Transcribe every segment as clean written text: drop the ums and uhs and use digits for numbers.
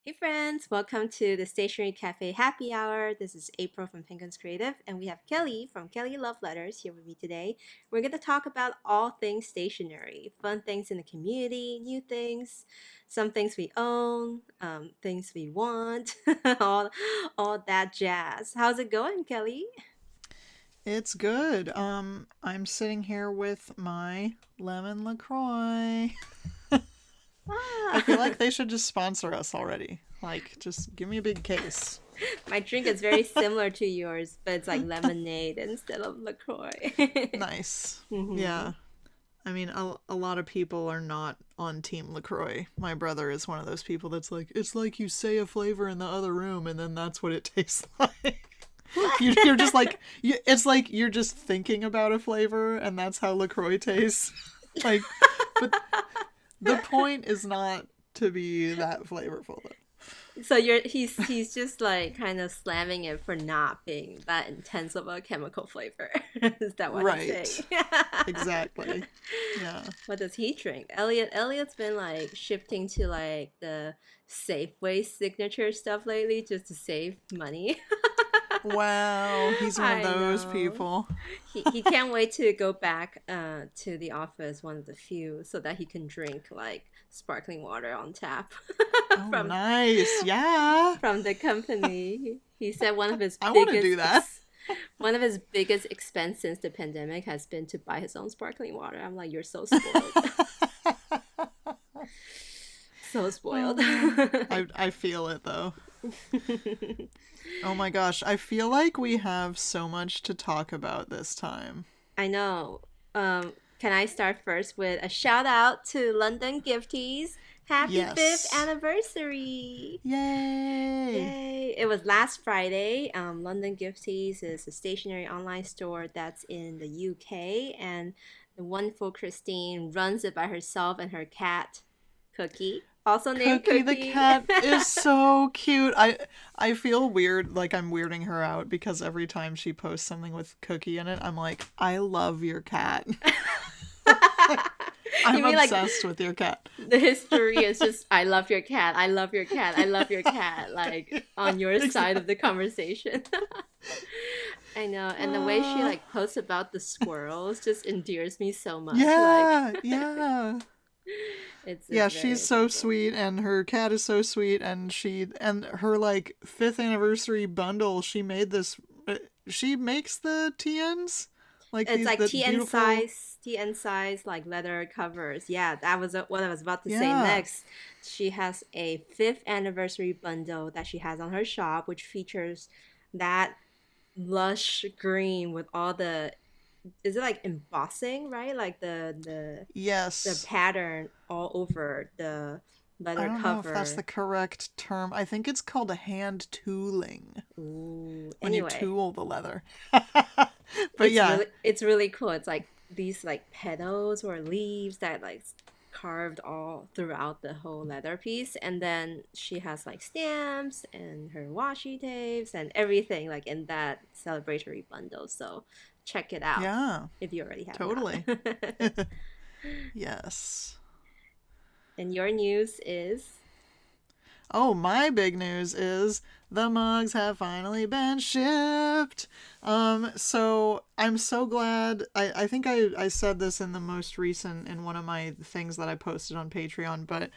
Hey friends, welcome to the Stationery Cafe Happy Hour. This is April from Penguins Creative, and we have Kelly from Kelly Love Letters here with me today. We're going to talk about all things stationery, fun things in the community, new things, some things we own, things we want, all, all that jazz. How's it going, Kelly? It's good. I'm sitting here with my lemon LaCroix. I feel Ah, like they should just sponsor us already. Like, just give me a big case. my drink is very similar to yours, but it's like lemonade instead of LaCroix. Nice. hmm Yeah. I mean, a lot of people are not on Team LaCroix. My brother is one of those people that's like, it's like you say a flavor in the other room and then that's what it tastes like. What? You're just like, it's like you're just thinking about a flavor and that's how LaCroix tastes. Like, but the point is not to be that flavorful though. So he's just like kind of slamming it for not being that intense of a chemical flavor. Is that what he's saying? Right. Exactly. Yeah. What does he drink? Elliot's been like shifting to like the Safeway signature stuff lately just to save money. Wow, he's one of I those know. people. He can't wait to go back to the office, one of the few, so that he can drink like sparkling water on tap Oh, from nice. Yeah. from the company. He said I want to do that. one of his biggest expense since the pandemic has been to buy his own sparkling water. I'm like, you're so spoiled. So spoiled. Oh, I feel it though. Oh my gosh, I feel like we have so much to talk about this time. I know. Can I start first with a shout out to London Gifties? Happy fifth Yes. anniversary! Yay. Yay! It was last Friday. London Gifties is a stationery online store that's in the UK, and the wonderful Christine runs it by herself and her cat, Cookie, also named Cookie the Cookie. cat is so cute. I feel weird, like I'm weirding her out because every time she posts something with Cookie in it, I'm like, I love your cat. You I'm mean like obsessed with your cat. the history is just I love your cat, I love your cat, I love your cat, like on your side of the Exactly. conversation. I know, and the way she Uh, like posts about the squirrels just endears me so much. Like yeah, yeah. it's Yeah, very she's so adorable. sweet and her cat is so sweet and her like 5th anniversary bundle, she made this she makes the TNs like It's these like that beautiful. TN size like leather covers. Yeah, that was what I was about to say Yeah. next. She has a fifth anniversary bundle that she has on her shop, which features that lush green with all the is it like embossing, right? Like the Yes. pattern all over the I leather don't know if that's the cover. correct term. I think it's called a hand tooling Ooh. when you Anyway, tool the leather. But yeah, it's really cool. It's like these like petals or leaves that like carved all throughout the whole leather piece, and then she has like stamps and her washi tapes and everything like in that celebratory bundle. So check it out yeah, if you already have totally. not. Yes. And your news is Oh, my big news is the mugs have finally been shipped. So I'm so glad. I think I said this in the most recent in one of my things that I posted on Patreon, but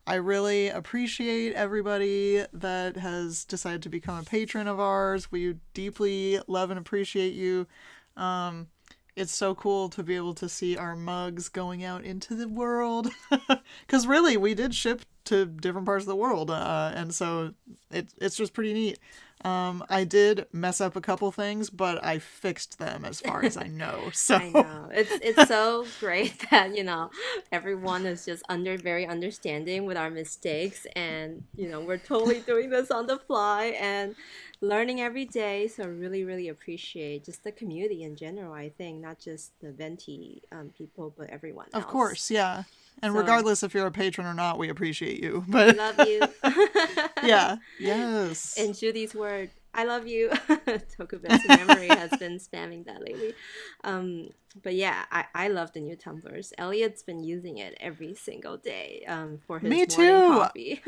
I really appreciate everybody that has decided to become a patron of ours. We deeply love and appreciate you. Um, it's so cool to be able to see our mugs going out into the world. Because really, we did ship to different parts of the world, and so it's just pretty neat. I did mess up a couple things, but I fixed them as far as I know. So I know. It's so great that, everyone is just very understanding with our mistakes and, we're totally doing this on the fly and learning every day. So really appreciate just the community in general, I think, not just the Venti people, but everyone of else. course, yeah. And So regardless if you're a patron or not, we appreciate you. we But love you. yeah, yes. And Judy's word, I love you. Tokubetsu Memory has been spamming that lately. Um, but yeah, I love the new tumblers. Elliot's been using it every single day for Me his morning too. coffee.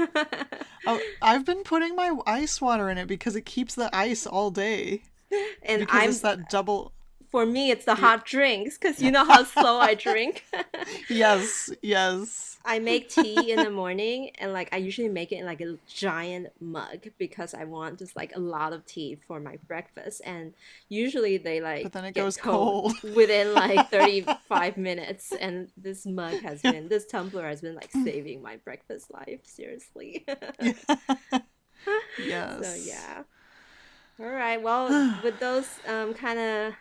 I I've been putting my ice water in it because it keeps the ice all day. And Because it's that double. for me, it's the hot drinks because you know how slow I drink. Yes, yes. I make tea in the morning and like I usually make it in like a giant mug because I want just like a lot of tea for my breakfast and usually they But like then it get goes cold cold. within like 35 minutes and this tumbler has been like saving my breakfast life seriously. Yeah. So Yes. yeah. All right. Well, with those kind of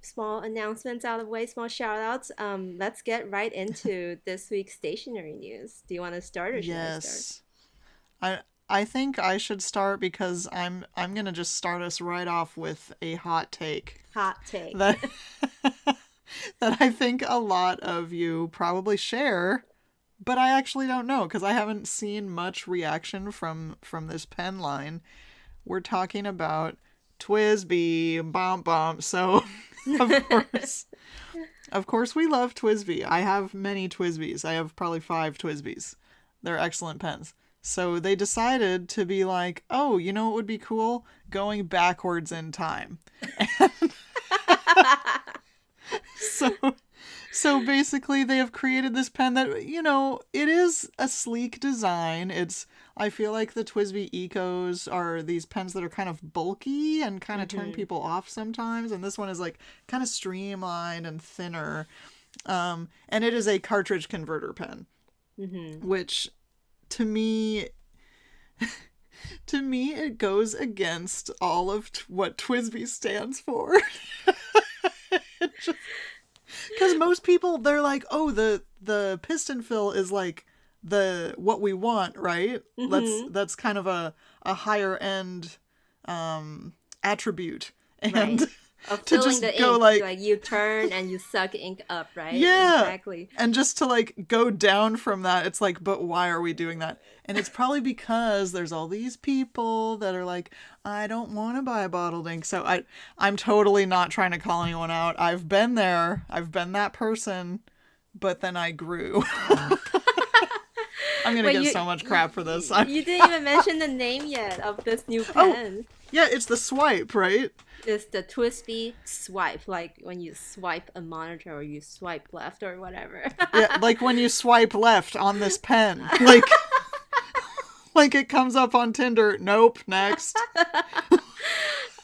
small announcements out of the way, small shout outs, let's get right into this week's stationery news. Do you want to start or should I start? Yes. I I think I should start because I'm gonna just start us right off with a hot take Hot take. that that I think a lot of you probably share, but I actually don't know because I haven't seen much reaction from this pen line. We're talking about TWSBI bomb bomb. So of course of course we love TWSBI. I have many TWSBIs. I have probably 5 TWSBIs. They're excellent pens. So they decided to be like, oh, you know what would be cool? Going backwards in time. So so basically they have created this pen that, it is a sleek design. I feel like the TWSBI Ecos are these pens that are kind of bulky and kind of turn Mm-hmm. people off sometimes, and this one is like kind of streamlined and thinner. And it is a cartridge converter pen, Mm-hmm. which to me it goes against all of what TWSBI stands for. Because most people, they're like, oh, the piston fill is like the what we want, right? That's Mm-hmm. that's kind of a higher end attribute, Right. and Of to filling just the go ink. like, Like you turn and you suck ink up, right? yeah, Exactly. and just to like go down from that, it's like, but why are we doing that? And it's probably because there's all these people that are like, I don't want to buy bottled ink. So I'm totally not trying to call anyone out. I've been there. I've been that person, but then I grew. I'm gonna Wait, get so much crap for this. you didn't even mention the name yet of this new Oh, pen. yeah, it's the Swipe, right? It's the TWSBI Swipe, like when you swipe a monitor or you swipe left or whatever. Yeah, like when you swipe left on this pen. Like it comes up on Tinder. Nope, next.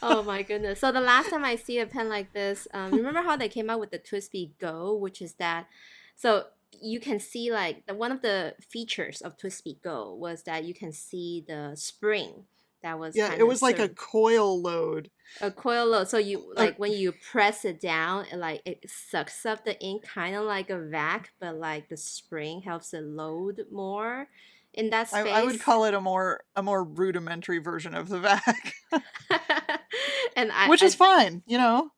Oh my goodness. So the last time I see a pen like this, remember how they came out with the TWSBI Go, which is that, so you can see like one of the features of TWSBI Go was that you can see the spring that was Yeah, kind it of was like a served coil load. a coil load. So you Uh, like when you press it down, it sucks up the ink, kind of like a vac, but like the spring helps it load more in that I would space. call it a more rudimentary version of the vac, and which is fine. and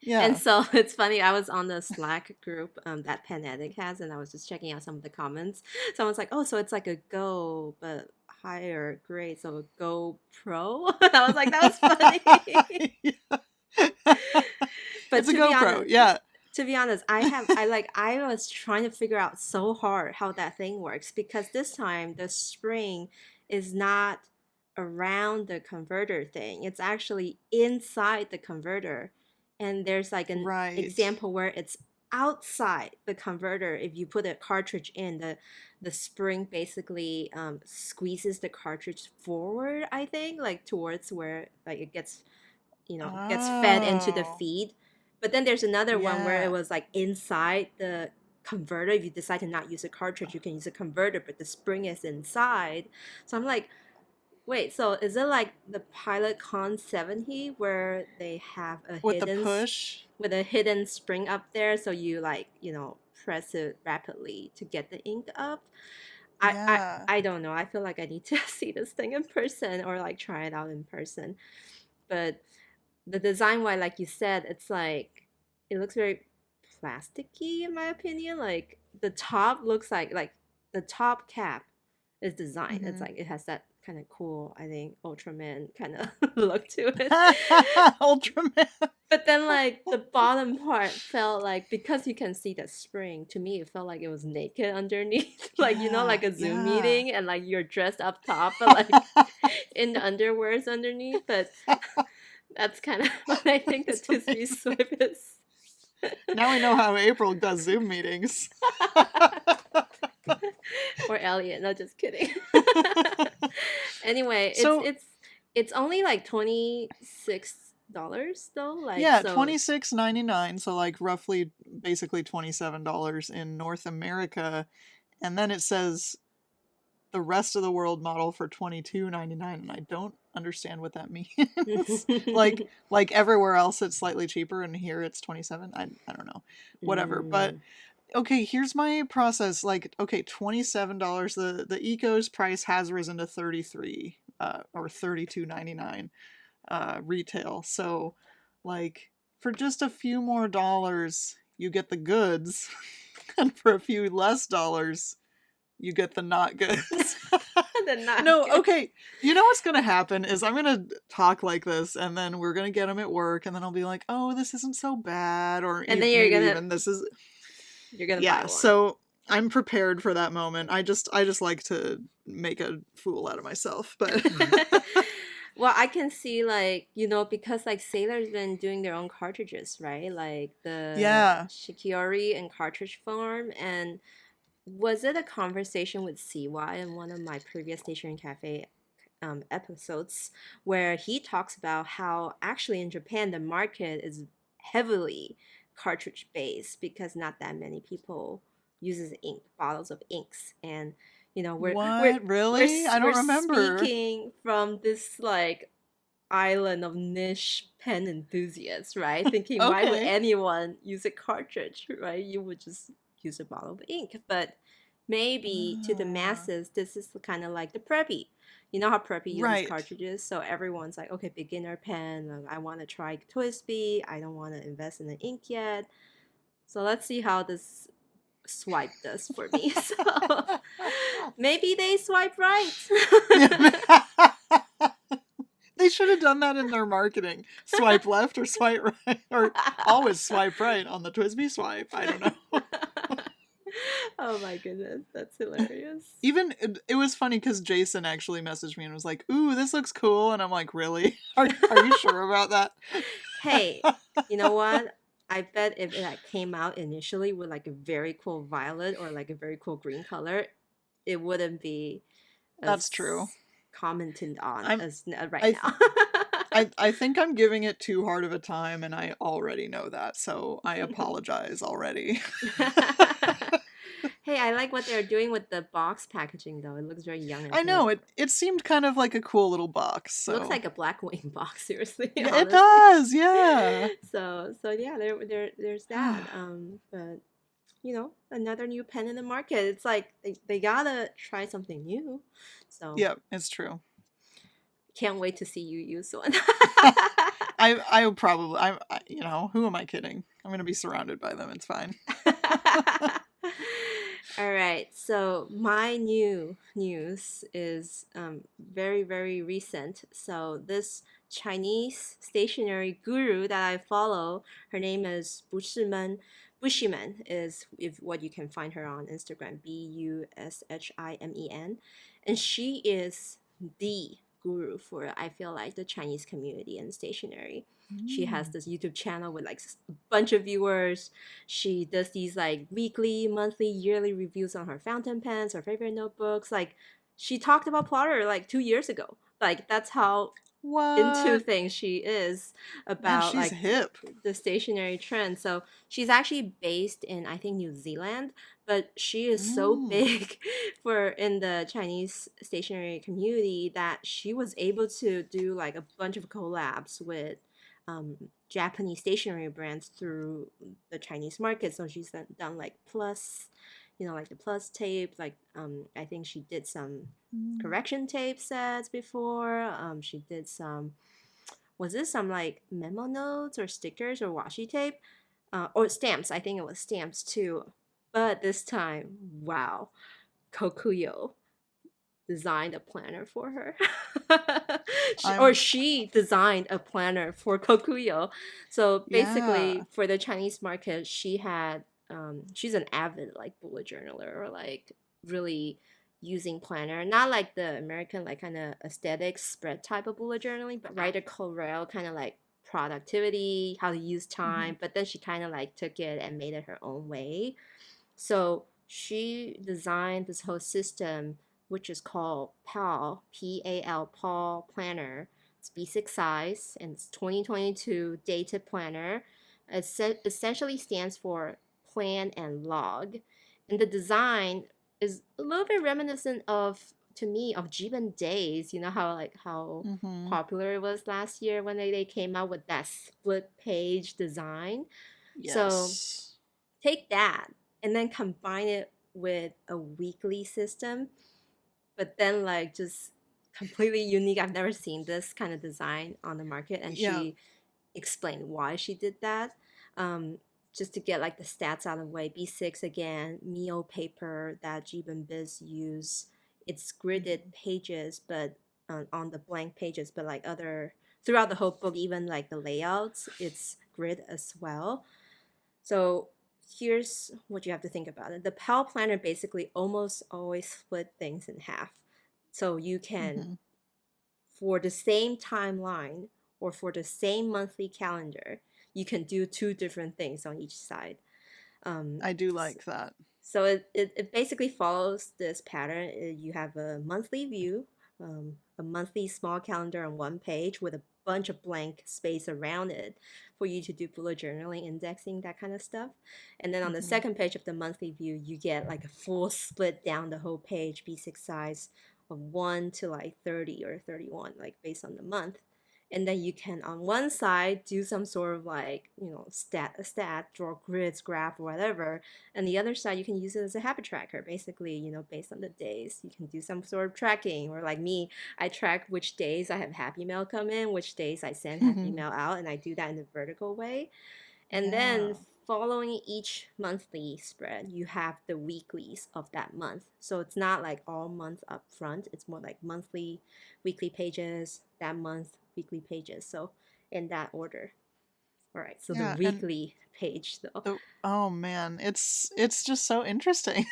Yeah. so it's funny. I was on the Slack group that Pen Addict has, and I was just checking out some of the comments. Someone's like, "Oh, so it's like a Go, but higher grade, so a Go Pro." I was like, "That was funny." But It's a GoPro. Yeah. to be honest, I was trying to figure out so hard how that thing works because this time the spring is not around the converter thing. It's actually inside the converter. And there's like an Right. example where it's outside the converter. If you put a cartridge in, the spring basically squeezes the cartridge forward, I think, like towards where like it gets fed into the Oh. feed. But then there's another one where it Yeah. was like inside the converter. If you decide to not use a cartridge, you can use a converter, but the spring is inside. So I'm like, wait, so is it like the Pilot Con 70 where they have a With the push. with a hidden spring up there so you like, press it rapidly to get the ink up? I, I Yeah. I don't know. I feel like I need to see this thing in person or like try it out in person. But the design wise, like you said, it's like it looks very plasticky in my opinion. Like the top looks like the top cap its design. It's Mm-hmm. like it has that kind of cool, I think, Ultraman kind of look to it. Ultraman. But then like the bottom part felt like, because you can see the spring, to me it felt like it was naked underneath. Like, Yeah, like a Zoom yeah. meeting and like you're dressed up top but like in the underwears underneath. But that's kind of what I think the That's TWSBI amazing. Swipe is. Now I know how April does Zoom meetings. Or Elliot, no, just kidding. Anyway, So it's only like $26 though. Like, yeah, so 26.99, so like roughly basically $27 in North America, and then it says the rest of the world model for 22.99, and I don't understand what that means. like everywhere else it's slightly cheaper and here it's 27. I don't know. Whatever. But Mm. okay, here's my process. Like, okay, $27. The Eco's price has risen to 33 or 32.99 retail. So like for just a few more dollars you get the goods and for a few less dollars you get the not goods. They're not No, good. okay. You know what's going to happen is I'm going to talk like this and then we're going to get them at work and then I'll be like, "Oh, this isn't so bad," or And then maybe even this is you're gonna buy yeah, one. so I'm prepared for that moment. I just like to make a fool out of myself, but Well, I can see like, because like Sailor's been doing their own cartridges, right? Like the yeah. Shikiori and cartridge farm. And was it a conversation with CY in one of my previous Stationery Cafe episodes where he talks about how actually in Japan the market is heavily cartridge based because not that many people uses ink bottles of inks. And we're we're What? we're Really? I we're don't remember. speaking from this like island of niche pen enthusiasts, right? Thinking, why would Okay. anyone use a cartridge, right? You would just use a bottle of ink. But maybe to the Ah, masses, this is kind of like the preppy. You know how preppy uses right. cartridges, so everyone's like, okay, beginner pen. I want to try TWSBI. I don't want to invest in the ink yet. So let's see how this swipe does for me. So maybe they swipe right. They should have done that in their marketing. Swipe left or swipe right, or always swipe right on the TWSBI Swipe. I don't know. Oh my goodness, that's hilarious. Even it was funny because Jason actually messaged me and was like, "Ooh, this looks cool," and I'm like, "Really? Are you sure about Hey, that?" you know what? I bet if it like came out initially with like a very cool violet or like a very cool green color, it wouldn't be That's true. as commented on I'm as right I th- now. I think I'm giving it too hard of a time, and I already know that, so I apologize already. Hey, I like what they're doing with the box packaging though. It looks very young and I hip. know it seemed kind of like a cool little box, It looks so like a Blackwing box, seriously, yeah, it honestly. does. Yeah. So yeah, there's that. But another new pen in the market. It's like they gotta try something new. So Yep, it's true. can't wait to see you use one. I probably who am I kidding? I'm gonna be surrounded by them. It's fine. All right, so my new news is very, very recent. So this Chinese stationery guru that I follow, her name is Bushimen. Bushimen is if what you can find her on Instagram, Bushimen, and she is the guru for I feel like the Chinese community and stationery. She has Mm. this YouTube channel with like a bunch of viewers. She does these like weekly, monthly, yearly reviews on her fountain pens, her favorite notebooks. Like she talked about Plotter like 2 years ago. Like that's how into What? things she is Man, about she's like hip. the stationary trend. So she's actually based in I think New Zealand, but she is so Mm. big for in the Chinese stationary community that she was able to do like a bunch of collabs with Japanese stationery brands through the Chinese market. So she's done like plus, like the plus tape. Like I think she did some Mm. correction tape sets before. She did some, was this some like memo notes or stickers or washi tape? Or stamps. I think it was stamps too. But this time, wow, Kokuyo. designed a planner for her. Or I'm she designed a planner for Kokuyo. So yeah. basically, for the Chinese market, she's an avid like bullet journaler or like really using planner, not like the American like kind of aesthetic spread type of bullet journaling, but writer Corel kind of like productivity, how to use Hmm. time. But then she kind of like took it and made it her own way. So she designed this whole system, which is called PAL, PAL, PAL Planner. It's B6 size and it's 2022 dated planner. It essentially stands for plan and log. And the design is a little bit reminiscent of, to me, of Jiban days. You know how Hmm. popular it was last year when they came out with that split page design. So Yes. take that and then combine it with a weekly system, but then like just completely unique. I've never seen this kind of design on the market, and Yeah. she explained why she did that. Um, just to get like the stats out of the way, B6 again, Mio paper that Jeeb and Biz use. It's gridded Hmm. pages, but on the blank pages, but like other throughout the whole book, even like the layouts, it's grid as well. So here's what you have to think about it. The PAL planner basically almost always split things in half. So you can, Hmm. for the same timeline or for the same monthly calendar, you can do two different things on each side. Um, I do like that. so it basically follows this pattern. You have a monthly view, a monthly small calendar on one page with a bunch of blank space around it for you to do bullet journaling, indexing, that kind of stuff. And then on the Hmm. second page of the monthly view, you get like a full split down the whole page, B6 size of 1 to like 30 or 31, like based on the month. And then you can on one side do some sort of like, stat, draw grids, graph, or whatever, and the other side, you can use it as a habit tracker. Basically, based on the days, you can do some sort of tracking. Or like me, I track which days I have happy mail come in, which days I send happy mail out, and I do that in a vertical way. And then Yeah. following each monthly spread, you have the weeklies of that month. So it's not like all month up front. It's more like monthly, weekly pages, that month, weekly pages. So in that order. All right. So the Yeah. And weekly page though. the oh man, it's just so interesting.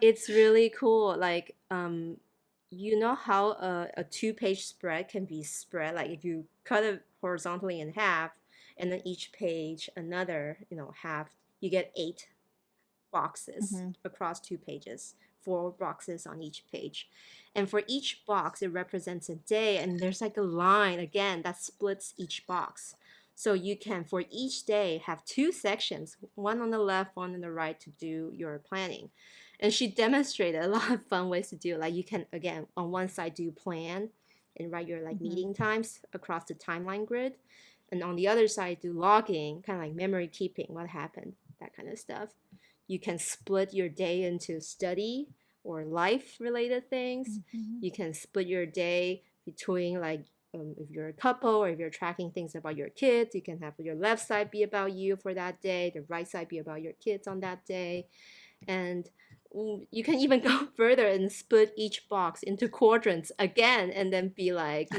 It's really cool. Like, you know how a two-page spread can be spread. Like if you cut it horizontally in half, and then each page another, half, you get eight boxes Hmm. across two pages, four boxes on each page. And for each box, it represents a day, and there's like a line again that splits each box. So you can, for each day, have two sections, one on the left, one on the right, to do your planning. And she demonstrated a lot of fun ways to do it. Like you can, again, on one side do plan and write your like Hmm. meeting times across the timeline grid. And on the other side, do logging, kind of like memory keeping, what happened, that kind of stuff. You can split your day into study or life related things. Hmm. You can split your day between like, if you're a couple or if you're tracking things about your kids, you can have your left side be about you for that day, the right side be about your kids on that day. And you can even go further and split each box into quadrants again, and then be like,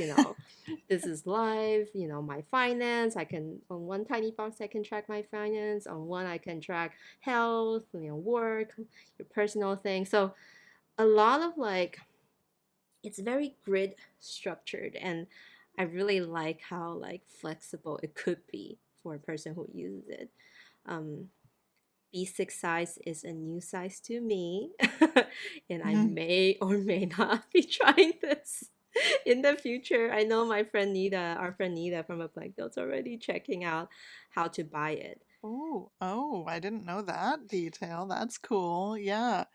this is life, my finance. I can, on one tiny box, I can track my finance. On one, I can track health, work, your personal thing. So a lot of like, it's very grid structured, and I really like how like flexible it could be for a person who uses it. Um, B6 size is a new size to me, and I Hmm. may or may not be trying this in the future. I know my friend Nita, our friend Nita from a Blank Notes, already checking out how to buy it. Oh, I didn't know that detail. That's cool. Yeah.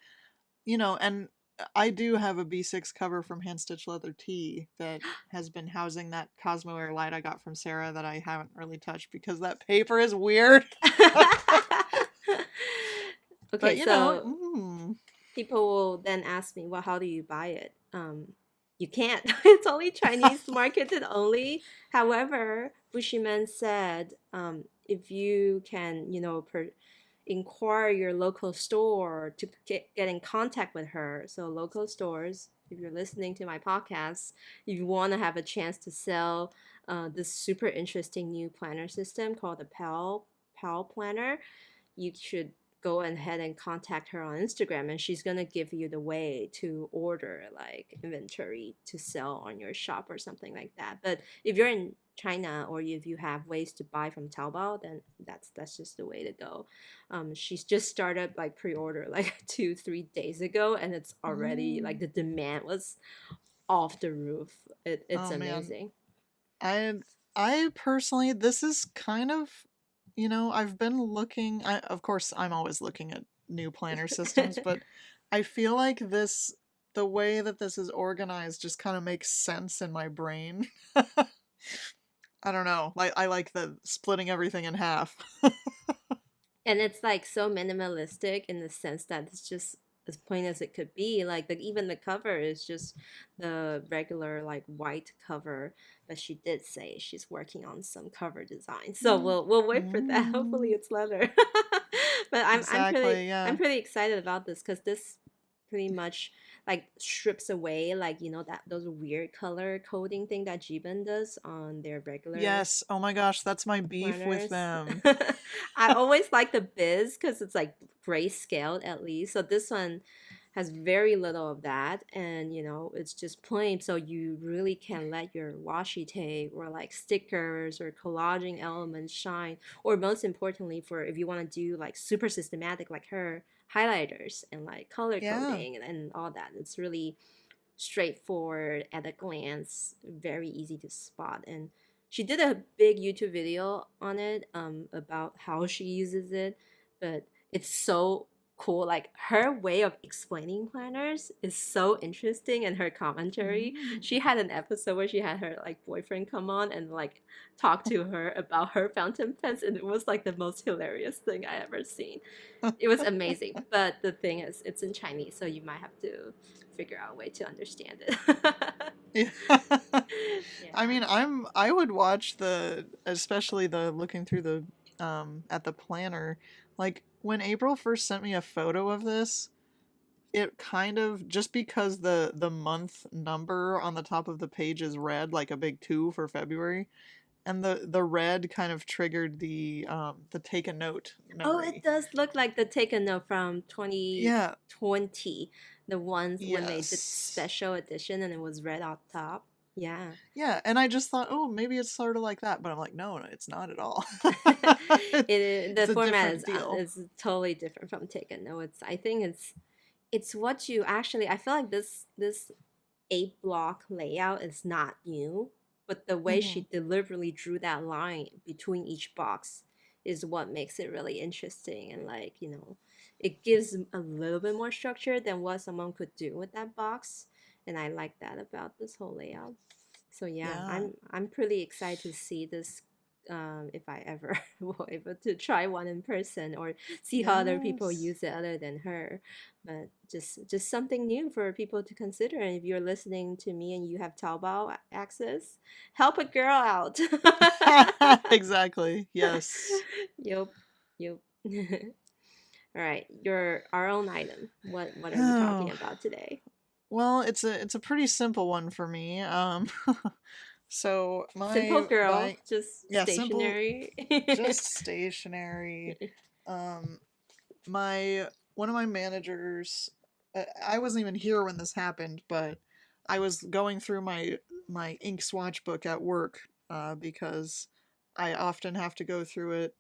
And I do have a B6 cover from Hand Stitch Leather Tea that has been housing that Cosmo Air light I got from Sarah that I haven't really touched because that paper is weird. Okay, But so mm, people will then ask me, well, how do you buy it? You can't. It's only Chinese marketed only. However, Bushimen said, if you can, inquire your local store to get in contact with her. So local stores, if you're listening to my podcast, if you want to have a chance to sell this super interesting new planner system called the Pal Planner, you should go ahead and contact her on Instagram, and she's gonna give you the way to order like inventory to sell on your shop or something like that. But if you're in China or if you have ways to buy from Taobao, then that's just the way to go. She's just started like pre-order like 2-3 days ago, and it's already like Mm. the demand was off the roof. It's Oh man. amazing. I I personally, this is kind of, I've been looking, of course I'm always looking at new planner systems, but I feel like the way that this is organized just kind of makes sense in my brain. I don't know. Like I like the splitting everything in half. And it's like so minimalistic in the sense that it's just as plain as it could be. Like even the cover is just the regular like white cover, but she did say she's working on some cover design. So we'll wait for that. Hopefully Mm, it's leather. But exactly, I'm yeah. pretty excited about this because this pretty much like strips away like that those weird color coding thing that Jiben does on their regular Yes. Oh my gosh, that's my beef with planners. them. I always like the Biz because it's like grayscaled at least. So this one has very little of that, and it's just plain. So you really can let your washi tape or like stickers or collaging elements shine. Or most importantly, for if you want to do like super systematic like her highlighters and like color Yeah. coding and all that, it's really straightforward at a glance, very easy to spot. And she did a big YouTube video on it about how she uses it, but it's so cool. Like her way of explaining planners is so interesting, and her commentary. Mm. She had an episode where she had her like boyfriend come on and like talk to her about her fountain pens, and it was like the most hilarious thing I ever seen. It was amazing, but the thing is, it's in Chinese, so you might have to figure out a way to understand it. Yeah. I Yeah. mean, I would watch especially the looking through the at the planner. Like when April first sent me a photo of this, it kind of, just because the month number on the top of the page is red, like a big 2 for February, and the red kind of triggered the take a note Oh, it memory. does look like the Taken Note from Yeah, 2020, the ones when they did yes. special edition and it was red on top. Yeah. Yeah, and I just thought, "Oh, maybe it's sort of like that," but I'm like, "No, no, it's not at all." The It's a format different deal. is totally different from Taken Note. I think it's what you actually. I feel like this 8 block layout is not new, but the way Mhm. she deliberately drew that line between each box is what makes it really interesting, and like it gives a little bit more structure than what someone could do with that box, and I like that about this whole layout. So yeah, Yeah. I'm pretty excited to see this. If I ever will able to try one in person or see how other people Yes. use it other than her, but just something new for people to consider. And if you're listening to me and you have Taobao access, help a girl out. Exactly. Yes. Yup, yup. All right, your our own item. What are we talking Oh, about today? well, it's a pretty simple one for me. So Simple girl, my just yeah, simple, stationery. just stationary. Um, my one of my managers, I wasn't even here when this happened, but I was going through my ink swatch book at work, because I often have to go through it,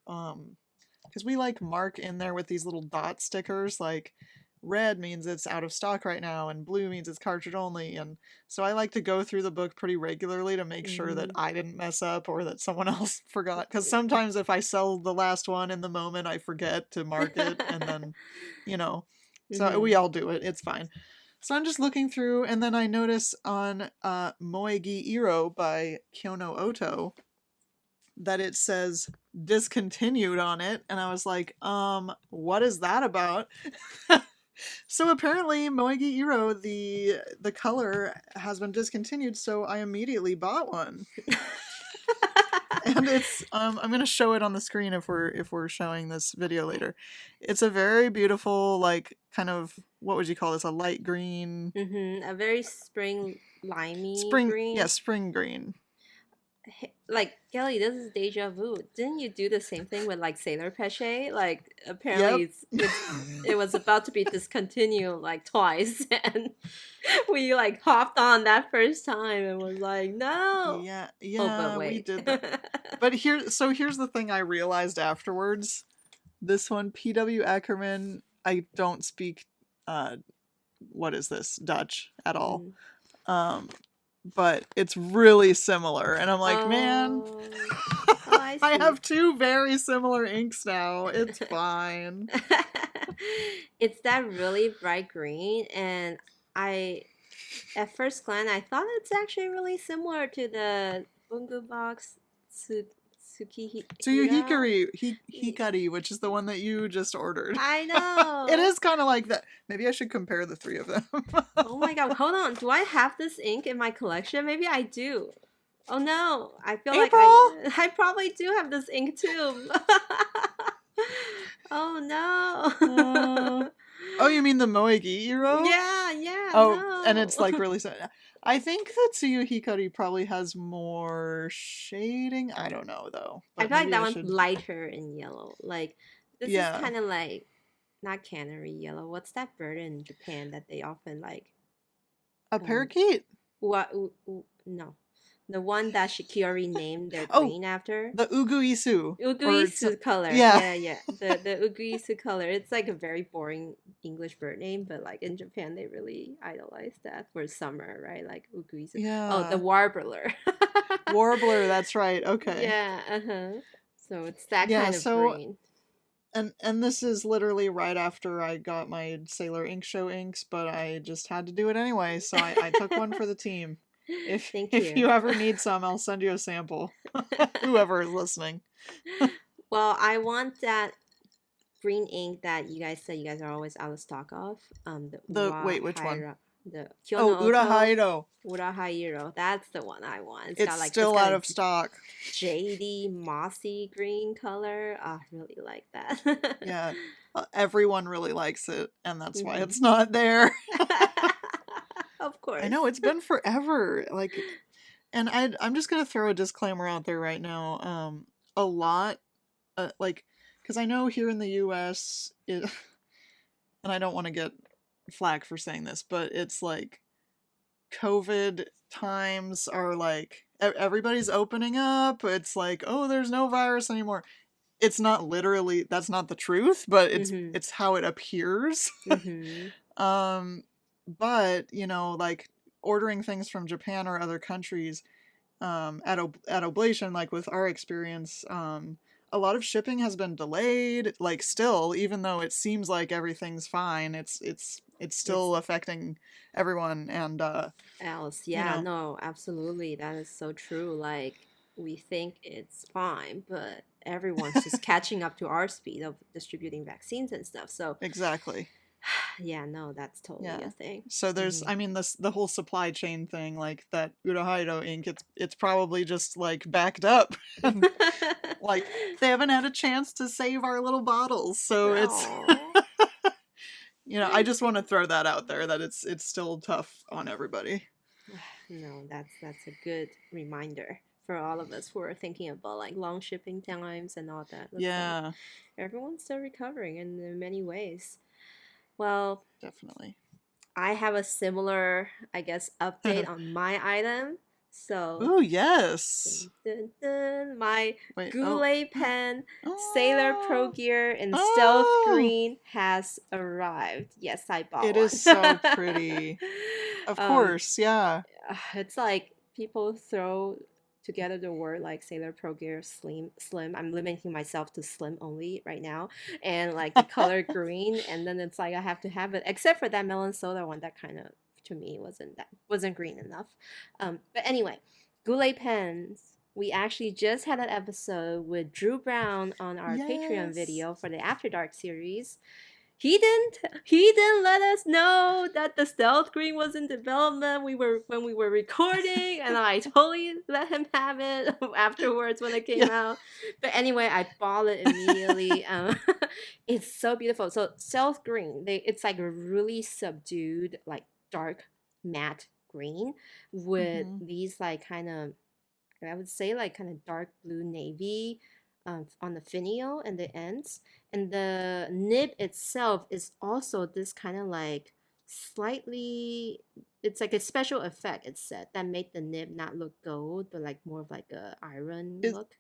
because we like mark in there with these little dot stickers, like red means it's out of stock right now and blue means it's cartridge only, and so I like to go through the book pretty regularly to make sure that Mm. I didn't mess up or that someone else forgot, because sometimes if I sell the last one in the moment I forget to mark it, and then you know so we Hmm. all do it, it's fine. So I'm just looking through, and then I notice on Moegi Iro by Kyono Oto that it says discontinued on it, and I was like, what is that about? So apparently Moegi Iro, the color has been discontinued, so I immediately bought one. And it's I'm gonna show it on the screen if we're showing this video later. It's a very beautiful, like, kind of, what would you call this? A light green, A very spring limey spring, yeah, green. spring green. Like, Kelly, this is deja vu. Didn't you do the same thing with like Sailor Peche? Like, apparently Yep. it was about to be discontinued like twice, and we like hopped on that first time and was like, no. Yeah, Oh, but yeah, we wait. did that. But here's the thing I realized afterwards. This one, P.W. Ackerman, I don't speak what is this? Dutch at all. Mm. Um but it's really similar, and I'm like, man, Oh, oh, I I see. have two very similar inks now. It's fine. It's that really bright green, and I, at first glance, I thought it's actually really similar to the Bungu Box So you Tsukihira. Hikari, which is the one that you just ordered. I It know. is kind of like that. Maybe I should compare the three of them. Oh my god, hold on. Do I have this ink in my collection? Maybe I do. Oh no, I feel like April? I probably do have this ink too. Oh no. Oh, you mean the Moegi Iro? Yeah, Oh, and it's no. like really. I think that Tsuyu Hikari probably has more shading. I don't know though, I but feel like maybe that I one's should. lighter in yellow. Like, this is Yeah, kind of like not canary yellow. What's that bird in Japan that they often like? a Um, parakeet. no, the one that Shikiori named their Oh, green after. the Uguisu. Uguisu color. Yeah, Yeah. The Uguisu color. It's like a very boring English bird name, but like in Japan they really idolize that for summer, right? Like Uguisu. Oh, the yeah. warbler. Warbler. That's right. Okay. Yeah, uh-huh. So it's that Yeah. kind of So green. and this is literally right after I got my Sailor Ink Show inks, but I just had to do it anyway, so I took one for the team. Thank If you. you ever need some, I'll send you a sample. Whoever is listening. Well, I want that green ink that you guys said you guys are always out of stock of. The The wait, which one? The Oh, Kyonoto Urahaido. Urahairo. That's the one I want. It's It's still got out a of stock. jady, mossy green color. I really like that. Yeah, everyone really likes it, and that's why Mhm. it's not there. Of I course. know it's been forever. Like, and I'm just gonna throw a disclaimer out there right now. A lot, like, because I know here in the U.S. it, and I don't want to get flack for saying this, but it's like COVID times are like everybody's opening up. It's like, oh, there's no virus anymore. It's not literally, that's not the truth, but Mhm. it's how it appears. Mhm. um but like ordering things from Japan or other countries, at Oblation, like with our experience, a lot of shipping has been delayed, like, still, even though it seems like everything's fine, it's It's still affecting everyone, and else. you Yeah, know no, absolutely. That is so true. Like, we think it's fine, but everyone's just catching up to our speed of distributing vaccines and stuff. So, exactly. yeah, no, that's totally a Yeah. thing. So there's, Hmm. I mean, this the whole supply chain thing, like that Urahaido ink, it's probably just like backed up, and like they haven't had a chance to save our little bottles. So it's Oh. I just want to throw that out there, that it's still tough on everybody. No, that's a good reminder for all of us who are thinking about like long shipping times and all that. Looks like Yeah, everyone's still recovering in many ways. Well, definitely. I have a similar, I guess, update on my item. So, Ooh, yes. dun, dun, dun, my Wait, oh. Goulet pen Sailor Pro Oh. Gear in stealth Oh, green has arrived. Yes, I bought it is one. so pretty. Of um, course, yeah. it's like people throw together the word like Sailor Pro Gear slim. I'm limiting myself to slim only right now, and like the color green, and then it's like I have to have it. Except for that melon soda one, that kind of to me wasn't green enough. But anyway, Goulet pens. We actually just had an episode with Drew Brown on our Patreon Yes. video for the After Dark series. he didn't let us know that the stealth green was in development. When we were recording, and I totally let him have it afterwards when it came Yeah. out. But anyway, I bought it immediately. It's so beautiful. So stealth green, it's like a really subdued, like dark matte green with Mm-hmm. these like kind of, I would say like kind of dark blue navy on the finial and the ends. And the nib itself is also this kind of like slightly, it's like a special effect, it's said, that made the nib not look gold, but like more of like a iron Is look.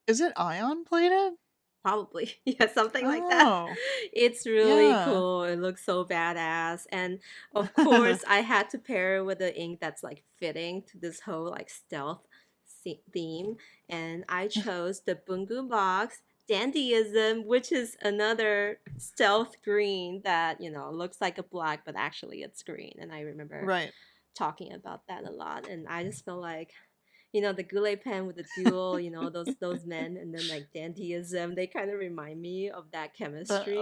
is it ion plated? Probably. Yeah, something like that. Oh, It's really yeah. cool. It looks so badass. And of course, I had to pair it with the ink that's like fitting to this whole like stealth theme. And I chose the Bungu Box Dandyism, which is another stealth green that, looks like a black, but actually it's green. And I remember Right. talking about that a lot. And I just feel like, the Goulet pen with the dual, those men, and then like dandyism, they kind of remind me of that Oh, chemistry.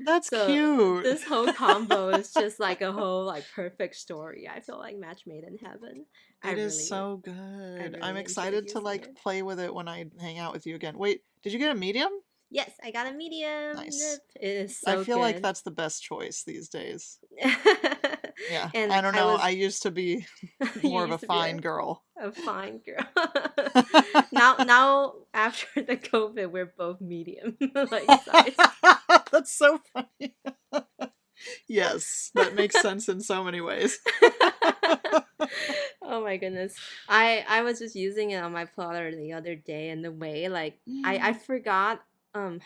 that's So cute. this whole combo is just like a whole like perfect story. I feel like match made in heaven. I It is really, so I good. I'm really enjoyed excited to using like it. play with it when I hang out with you again. Wait, did you get a medium? Yes, I got a medium Nice. nip. It is I so feel like good. that's the best choice these days. Yeah. And I don't I know. was I used to be you more of a used to be fine girl. a fine girl. Now after the COVID, we're both medium like size. That's so funny. Yes, that makes sense in so many ways. Oh my goodness. I was just using it on my plotter the other day, and the way like I forgot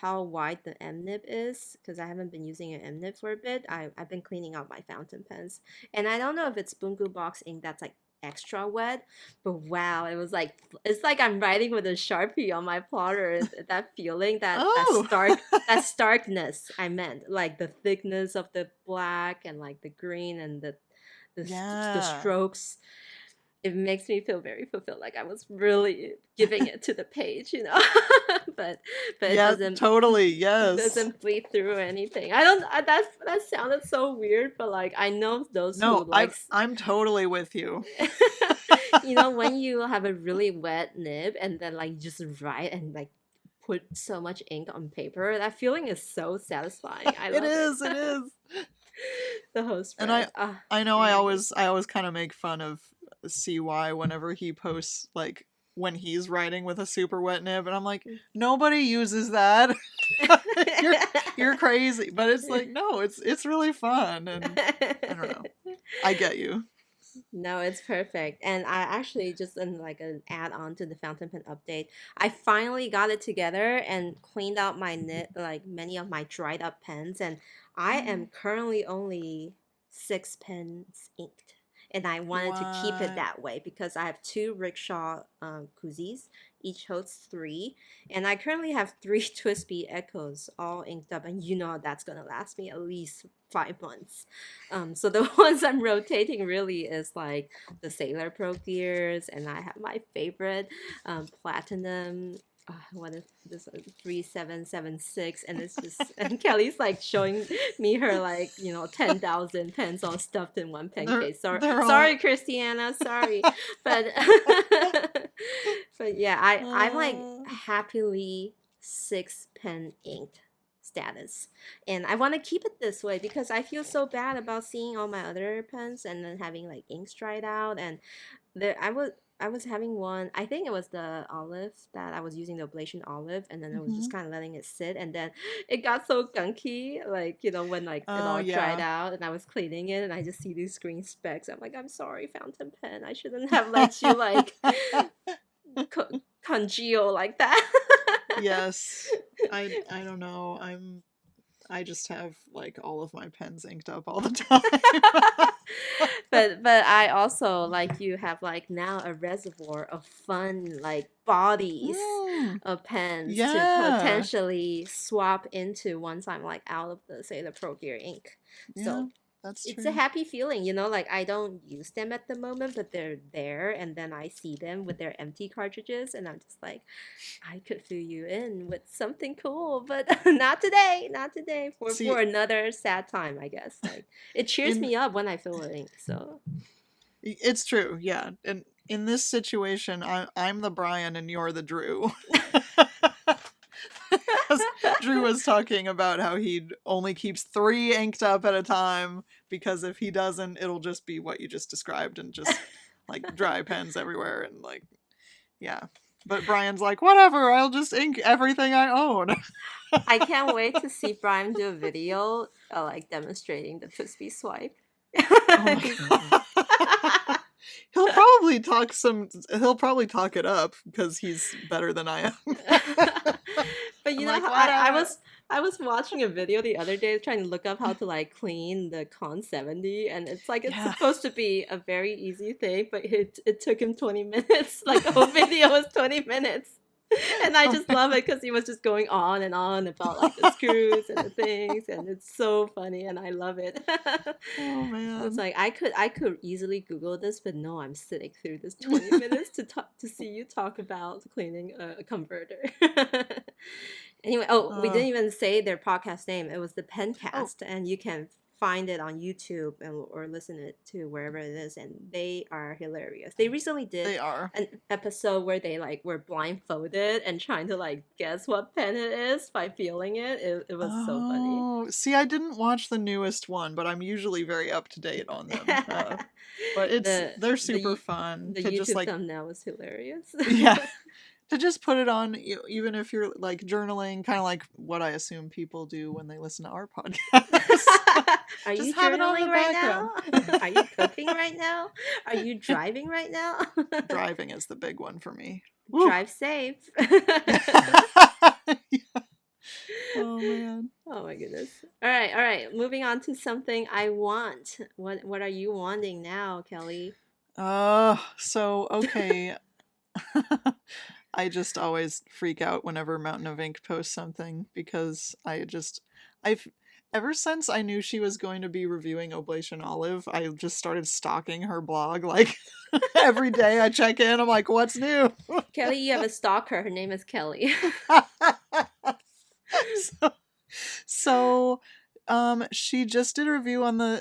how wide the M nib is because I haven't been using an M nib for a bit. I've been cleaning out my fountain pens. And I don't know if it's Bungu Box ink that's like extra wet, but wow, it's like I'm writing with a Sharpie on my plotter. That feeling, Oh. that starkness I meant, like the thickness of the black and like the green and the Yeah. strokes. It makes me feel very fulfilled, like I was really giving it to the page, but it Yeah, totally. Yes. doesn't bleed through or anything. I don't that sounded so weird, but like I know those who No, like I'm totally with you. when you have a really wet nib and then like just write and like put so much ink on paper, that feeling is so satisfying. I It love it. is, it is. The whole And spread. I know Oh my goodness. I always kind of make fun of CY whenever he posts like when he's writing with a super wet nib and I'm like, nobody uses that. you're you're crazy. But it's like, no, it's really fun and I don't know. I get you. No, it's perfect. And I actually just in like an add-on to the fountain pen update, I finally got it together and cleaned out my knit like many of my dried up pens, and I am currently only 6 pens inked. And I wanted to keep it What? that way because I have two rickshaw koozies, each holds three, and I currently have three TWSBI Echoes all inked up, and that's gonna last me at least 5 months. So the ones I'm rotating really is like the Sailor Pro gears, and I have my favorite platinum. What is this? 3776, and it's just and Kelly's like showing me her like 10,000 pens all stuffed in one pen case. Sorry, They're all sorry, Christiana, sorry, but but yeah, I'm like happily 6 pen inked status. And I want to keep it this way because I feel so bad about seeing all my other pens and then having like inks dried out. And I was having one, I think it was the olive that I was using, the ablation olive, and then I was just kind of letting it sit, and then it got so gunky, like when like it Oh all dried yeah. out, and I was cleaning it, and I just see these green specks. I'm like, I'm sorry, fountain pen, I shouldn't have let you like congeal like that. Yes. I don't know. I just have like all of my pens inked up all the time. But I also like you have like now a reservoir of fun like bodies of pens to Yeah. potentially swap into once I'm like out of the say the Pro Gear ink. Yeah. So That's It's a true. happy feeling, like I don't use them at the moment, but they're there, and then I see them with their empty cartridges, and I'm just like, I could fill you in with something cool, but not today, not today. For See, another sad time, I guess. Like it cheers in me up when I fill with ink. So it's true, yeah. And in this situation, I'm the Brian and you're the Drew. Because Drew was talking about how he only keeps 3 inked up at a time because if he doesn't, it'll just be what you just described and just like dry pens everywhere and like yeah. But Brian's like, whatever, I'll just ink everything I own. I can't wait to see Brian do a video like demonstrating the TWSBI Swipe. Oh my god. He'll probably talk it up because he's better than I am. But I'm you know like, how I whatever. was I was watching a video the other day trying to look up how to like clean the Con 70, and it's like it's Yeah. supposed to be a very easy thing, but it took him 20 minutes. Like the whole video was 20 minutes. And I Oh just man. love it because he was just going on and on about like the screws and the things, and it's so funny, and I love it. Oh It's man. like I could easily Google this, but no, I'm sitting through this 20 minutes to talk to see you talk about cleaning a converter. Anyway, oh, we Uh, didn't even say their podcast name. It was the oh, Pencast, and you can find it on YouTube or listen it to wherever it is, and they are hilarious. They recently did they are. an episode where they like were blindfolded and trying to like guess what pen it is by feeling it. It was so funny. Oh, see, I didn't watch the newest one, but I'm usually very up to date on them. But they're super The fun the to just YouTube like thumbnail was hilarious. yeah, to just put it on even if you're like journaling, kind of like what I assume people do when they listen to our podcast. Are Just you have it on in journaling the right background. now? Are you cooking right now? Are you driving right now? Driving is the big one for me. Woo. Drive safe. Oh man. Oh my goodness. All right, all right. Moving on to something I want. What are you wanting now, Kelly? So okay. I just always freak out whenever Mountain of Ink posts something because I've ever since I knew she was going to be reviewing Oblation Olive, I just started stalking her blog like every day I check in, I'm like, what's new? Kelly, you have a stalker. Her name is Kelly. so, so she just did a review on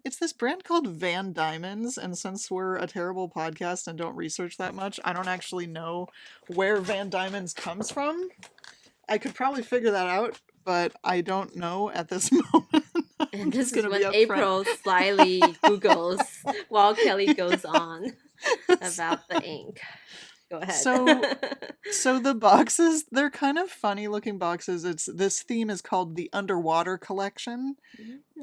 it's this brand called Van Diamonds, and since we're a terrible podcast and don't research that much, I don't actually know where Van Diamonds comes from. I could probably figure that out, but I don't know at this moment. I'm And this just is gonna be when upfront. April slyly Googles while Kelly goes on about the ink. Go ahead. So the boxes, they're kind of funny looking boxes. This theme is called the Underwater Collection.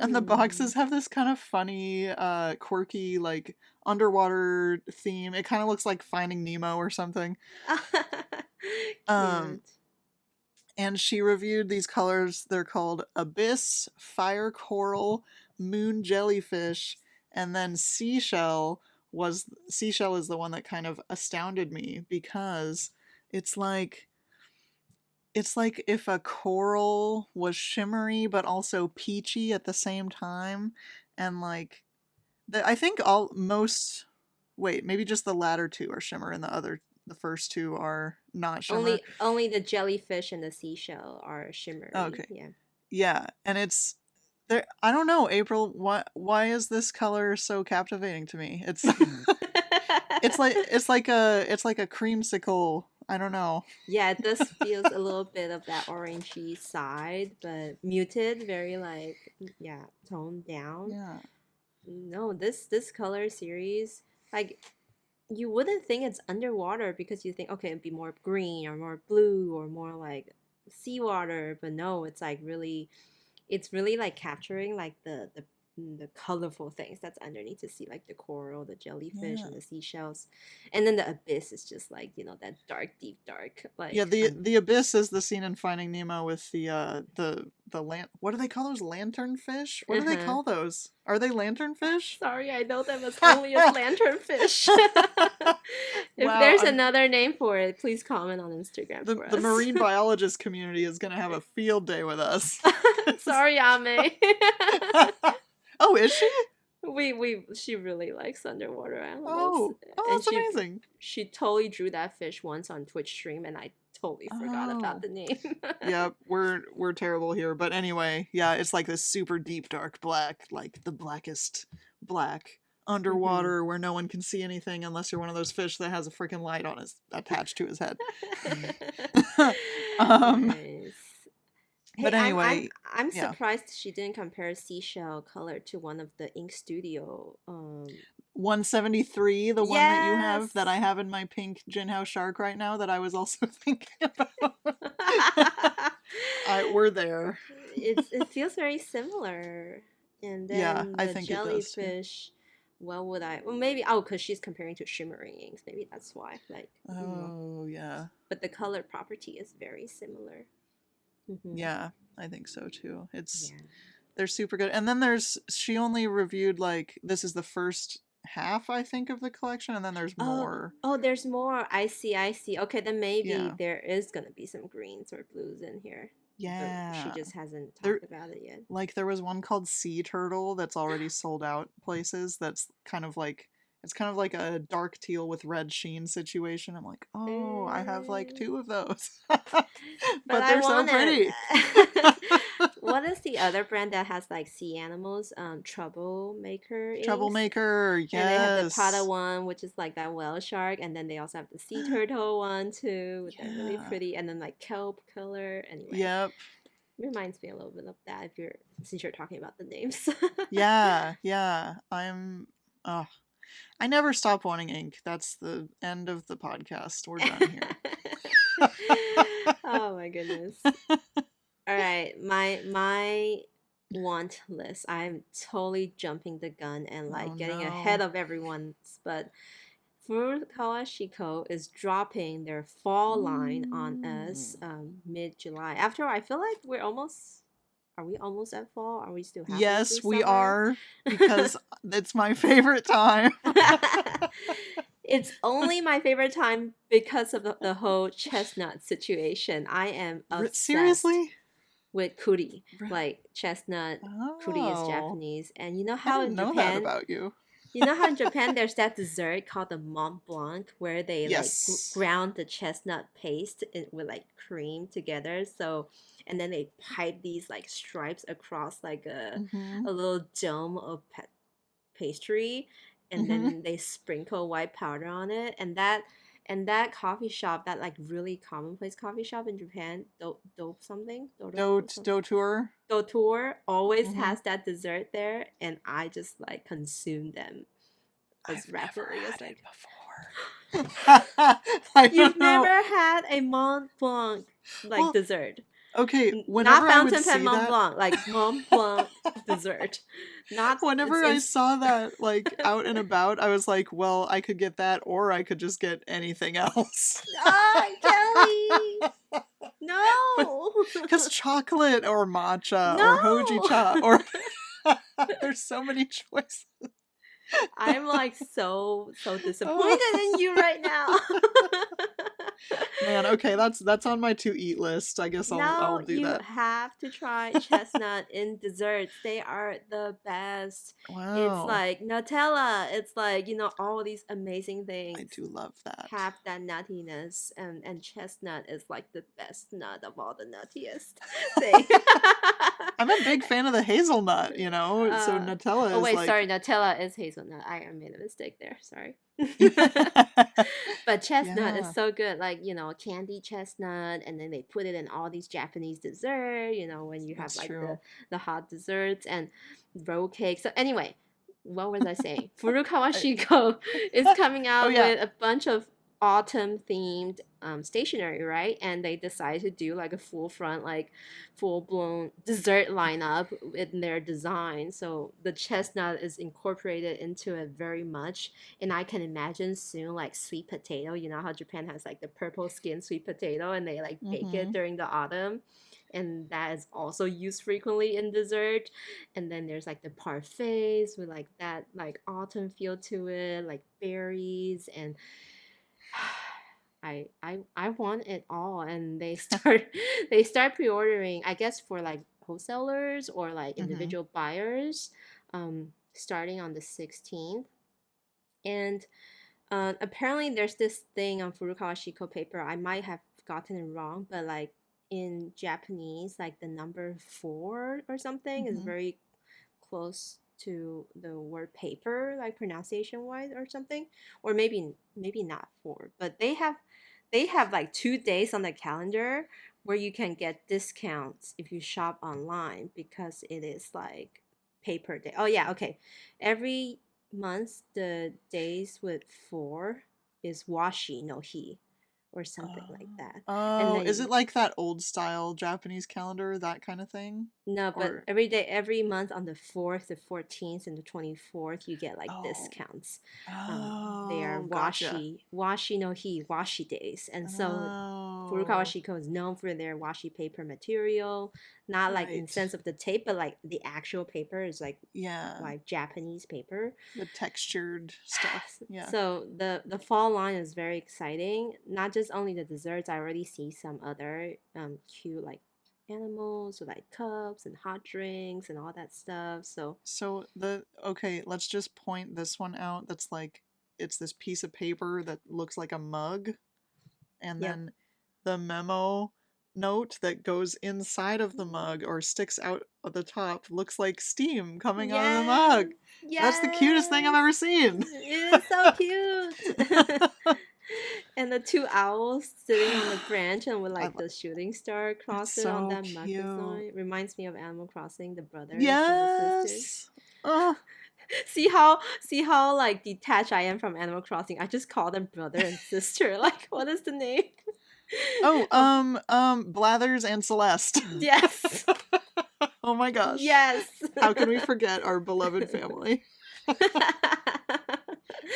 And the boxes have this kind of funny, quirky, like underwater theme. It kind of looks like Finding Nemo or something. Um, Cute. and she reviewed these colors. They're called Abyss, Fire Coral, Moon Jellyfish, and then Seashell is the one that kind of astounded me because it's like it's like if a coral was shimmery but also peachy at the same time, and like I think all most wait, maybe just the latter two are shimmer and the first two are not shimmer. Only the jellyfish and the seashell are Oh, shimmery. okay. Yeah. Yeah, and it's there. I don't know, April. Why is this color so captivating to me? It's like a creamsicle. I don't know. Yeah, this feels a little bit of that orangey side, but muted, very like yeah, toned down. Yeah. No, this color series, like you wouldn't think it's underwater because you think okay, it'd be more green or more blue or more like seawater, but no, it's really like capturing like the colorful things that's underneath to see like the coral, the jellyfish, Yeah. and the seashells, and then the abyss is just like that dark, deep dark Yeah, like the abyss is the scene in Finding Nemo with what do they call those, lanternfish? What do they uh-huh. call those? Are they lanternfish? Sorry, I know them as only as lanternfish. If Wow, there's another name for it, please comment on Instagram for the us. marine biologist community is gonna have a field day with us. Sorry, Ame. Oh, is she? She really likes underwater animals, Oh, and that's amazing. she totally drew that fish once on Twitch stream, and I totally forgot about Oh. the name. Yep, we're terrible here. But anyway, yeah, it's like this super deep dark black, like the blackest black Hmm. underwater where no one can see anything unless you're one of those fish that has a freaking light on his attached to his head. um Nice. Hey, but anyway, I'm yeah. surprised she didn't compare seashell color to one of the Ink Studio. 173, the one that you have that I Yes. have in my pink Jinhao shark right now that I was also thinking about. We're there. It feels very similar. And Yeah, then I the think it does too. jellyfish, what would I? Well, maybe oh, because she's comparing to shimmering inks. Maybe that's why. Oh, yeah. But the color property is very similar. Hmm. Yeah, I think so too. Yeah. They're super good. And then she only reviewed like this is the first half I think of the collection, and then there's Oh, more. oh, there's more. I see, I see. Okay, then maybe Yeah. there is gonna be some greens or blues in here, but she Yeah. just hasn't There talked about it yet. there was one called Sea Turtle that's already sold out places that's kind of like it's kind of like a dark teal with red sheen situation. I'm like, "Oh, I have like Uh, two of those." but But I they're so want pretty. it. What is the other brand that has like sea animals? Troublemaker inks. Troublemaker. And they have the Pada Yes. one, which is like that whale shark, and then they also have the sea turtle one too. They're really Yeah. pretty, and then like kelp color. Anyway, Yep. reminds me a little bit of that. If you're since you're talking about the names. Yeah, yeah. Oh, I never stop wanting ink. That's the end of the podcast. We're done here. Oh my goodness. All right, my want list. I'm totally jumping the gun and Oh like getting ahead no. of everyone's, but Furukawa Shiko is dropping their fall line on us Mm. mid-July. After all, I feel like are we almost at fall? Are we still halfway through Yes, we summer? are because it's my favorite time. It's only my favorite time because of the whole chestnut situation. I am obsessed Seriously? with kuri. Like chestnut, kuri is Oh, Japanese. And you know I how didn't in know that Japan about you. there's that dessert called the Mont Blanc where they like Yes. ground the chestnut paste with like cream together. So, and then they pipe these like stripes across like Mm-hmm. a little dome of pastry, and Mm-hmm. then they sprinkle white powder on it. And that coffee shop, that like really commonplace coffee shop in Japan, dope something, dodo something. Tour. Dotour always Mm-hmm. has that dessert there, and I just like consume them as I've never rapidly as had I it can. before. I You've don't never know. had a Mont Blanc like Well, dessert. okay, Not whenever I would fountain pen see Mont that, Blanc, like Mont Blanc dessert. Not whenever I it's saw that like out and about, I was like, well, I could get that or I could just get anything else. ah, Kelly. But No. cuz chocolate or matcha or hojicha No. or there's so many choices. I'm like so Oh. disappointed in you right now. Man, okay, that's on my to eat list. I guess I'll No, do you that. have to try chestnut in desserts. They are the best. It's Wow. like Nutella. It's like, all these amazing I things do love that. have that nuttiness, and chestnut is like the best nut of all the nuttiest thing. I'm a big fan of the hazelnut, so uh, Nutella oh is wait, sorry, like Nutella is hazelnut. I made a mistake there. Sorry. But chestnut is Yeah, so good, like candy chestnut, and then they put it in all these Japanese dessert. When you have that's like true. the hot desserts and roll cake. So anyway, what was I saying? Furukawa I, Shiko is coming oh out yeah. with a bunch of autumn themed stationery, right? And they decided to do like a full blown dessert lineup in their design. So the chestnut is incorporated into it very much, and I can imagine soon like sweet potato. You know how Japan has like the purple skin sweet potato, and they like bake it Mhm. during the autumn. And that is also used frequently in dessert. And then there's like the parfaits with like that like autumn feel to it, like berries and I want it all, and they start pre-ordering, I guess, for like wholesalers or like Mhm. individual buyers. starting on the 16th. And apparently, there's this thing on Furukawa Shiko paper. I might have gotten it wrong, but like in Japanese, like the number four or something is Hmm. very close to the word paper, like pronunciation wise or something, or maybe not four, but they have like 2 days on the calendar where you can get discounts if you shop online because it is like paper day. Oh yeah, okay. Every month the days with four is washi no hi or something like that. And Oh, is it then like that old style Japanese calendar, that kind of thing? no, but Or every day, every month on the 4th, the 14th, and the 24th, you get like oh, discounts. They are oh, gotcha. washi no hi, washi days. And so Furukawa Oh, Shiko is known for their washi paper material, not like in the right. sense of the tape, but like the actual paper is Yeah, like Japanese paper. the textured stuff. Yeah. So the fall line is very exciting. Not just only the desserts, I already see some other cute like animals with like cups and hot drinks and all that stuff. So So okay, let's just point this one out. That's like it's this piece of paper that looks like a mug, and yep. then the memo note that goes inside of the mug or sticks out of the top looks like steam coming out of the Yes. mug. That's the cutest thing I've Yes. ever seen. It is so cute. And the two owls sitting on the branch and with I like the shooting star It's across it on so that mug cute. design reminds me of Animal Crossing, the brothers and the sisters. Yes. Oh, See how like detached I am from Animal Crossing. I just call them brother and sister. Like what is the name? oh, Oh Blathers and Celeste. yes. Oh my gosh. Yes. How can we forget our beloved family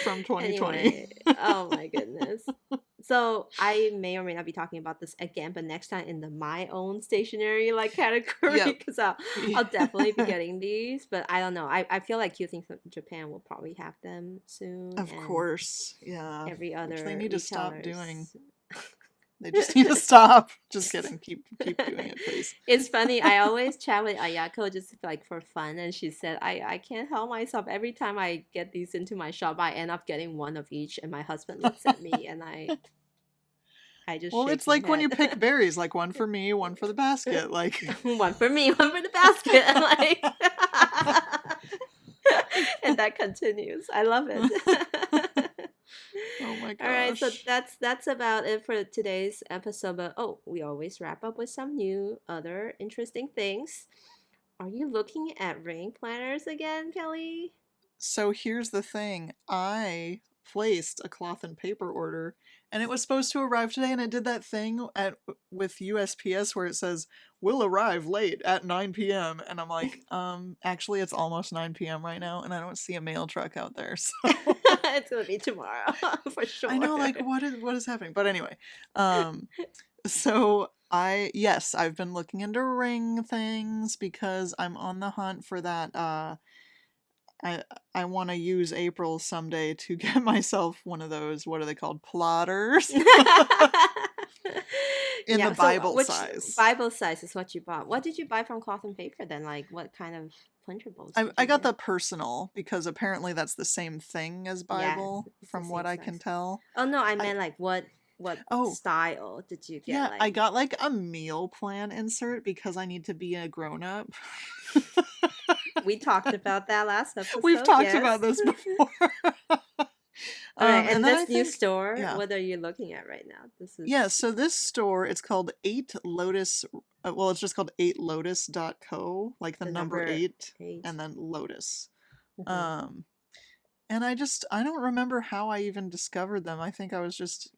from 2020? Anyway, oh my goodness. So I may or may not be talking about this again, but next time in the my own stationery like category, Yep. because I'll definitely be getting these. But I don't know. I feel like Cute Things from Japan will probably have them soon, Of and course. Yeah. every Which they other need to stop doing. retailers. They just need to stop. Just kidding. Keep doing it, please. It's funny. I always chat with Ayako just like for fun, and she said, "I can't help myself. Every time I get these into my shop, I end up getting one of each." And my husband looks at me, and I just Well, shake it's my like when head. you pick berries, like one for me, one for the basket. Like One for me, one for the basket. Like, and that continues. I love it. oh my All right, so gosh. that's about it for today's episode. But oh, we always wrap up with some new, other interesting things. Are you looking at ring planners again, Kelly? So here's the thing. I placed a cloth and paper order and it was supposed to arrive today and it did that thing at with USPS where it says will arrive late at 9 p.m. and I'm like, actually it's almost 9 p.m. right now and I don't see a mail truck out there. So It's gonna be tomorrow for I sure. know like what is happening. But anyway, so I've been looking into ring things because I'm on the hunt for that I I want to use April someday to get myself one of those. What are they called? Plotters in the Yeah, so Bible which size. Bible size is what you bought? What did you buy from cloth and paper then? Like what kind of printables I did I you got get? the personal because apparently that's the same thing as Yeah, Bible it's the from same what I can size. tell. Oh no, I I meant like what oh style did you get? yeah, I Like got like a meal plan insert because I need to be a grown up. we talked about that last We've episode, talked about yes. this before. All right, And and then I this new think store, yeah. what are you looking at right now? This Yeah, is so this store, it's called 8 Lotus. Well, it's just called 8lotus.co, like the the number number 8 8. and then Lotus. Hmm. Um, and I don't remember how I even discovered them. I think I was just,